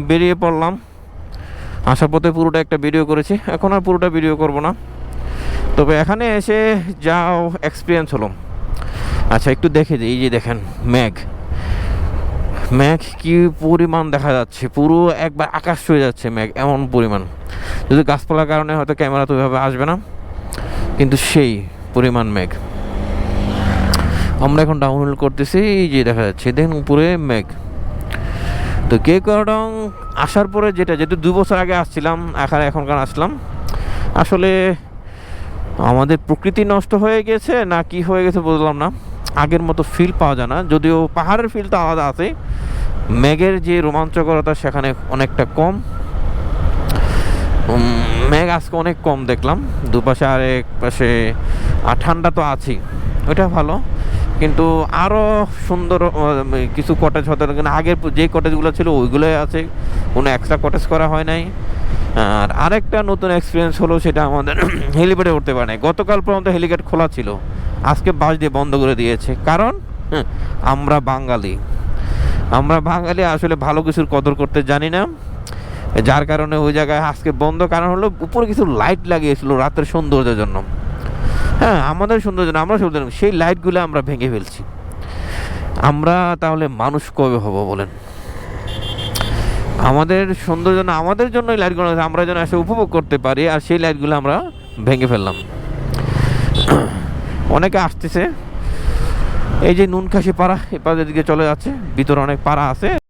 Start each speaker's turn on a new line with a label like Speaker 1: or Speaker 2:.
Speaker 1: বেরিয়ে পড়লাম। আসার পথে পুরোটা একটা ভিডিও করেছি, এখন আর পুরোটা ভিডিও করব না। তবে এখানে এসে যাও এক্সপিরিয়েন্স হলো। আচ্ছা, একটু দেখে দিই। এই যে দেখেন মেঘ, মেঘ কি পরিমাণ দেখা যাচ্ছে, পুরো একবার আকাশ ছুঁয়ে যাচ্ছে মেঘ, এমন পরিমাণ। যদি গাছপালার কারণে হয়তো ক্যামেরা তো ওইভাবে আসবে না, কিন্তু সেই পরিমাণ মেঘ। আমরা এখন ডাউনহিল করতেছি, এই যে দেখা যাচ্ছে দেখেন উপরে মেঘ। তো কেওক্রাডং আসার পরে যেহেতু 2 বছর আগে আসছিলাম, এখনকার আসলাম, আসলে আমাদের প্রকৃতি নষ্ট হয়ে গেছে না কি হয়ে গেছে বুঝলাম না। আগের মতো ফিল পাওয়া যায় না, যদিও পাহাড়ের ফিল তো আলাদা আছে, মেঘের যে রোমাঞ্চকরতা সেখানে অনেকটা কম। মেঘ আজকে অনেক কম দেখলাম দুপাশে, আর এক পাশে ঠান্ডা তো আছেই, ওইটা ভালো। কিন্তু আরও সুন্দর কিছু কটেজ হতে, কিন্তু আগের যে কটেজগুলো ছিল ওইগুলোই আছে, কোনো এক্সট্রা কটেজ করা হয় নাই। আর আরেকটা নতুন এক্সপিরিয়েন্স হলো, সেটা আমাদের হেলিপ্যাডে উঠতে পারে নাই। গতকাল পর্যন্ত হেলিপ্যাড খোলা ছিল, আজকে বাস দিয়ে বন্ধ করে দিয়েছে। কারণ আমরা বাঙালি আসলে ভালো কিছুর কদর করতে জানি না, যার কারণে ওই জায়গায় আজকে বন্ধ। কারণ হলো উপরে কিছু লাইট লাগিয়েছিল রাতের সৌন্দর্যের জন্য। হ্যাঁ, আমাদের সৌন্দর্য, আমরা সৌন্দর্য, সেই লাইটগুলো আমরা ভেঙে ফেলছি। আমরা তাহলে মানুষ কবে হব বলেন? আমাদের সৌন্দর্য না, আমাদের জন্য এই লাইটগুলো আমরা যেন এসে উপভোগ করতে পারি, আর সেই লাইটগুলো আমরা ভেঙে ফেললাম। অনেকে আসতেছে, এই যে নুনখাসি পাড়া, এ পাড়ার দিকে চলে যাচ্ছে, ভিতরে অনেক পাড়া আছে।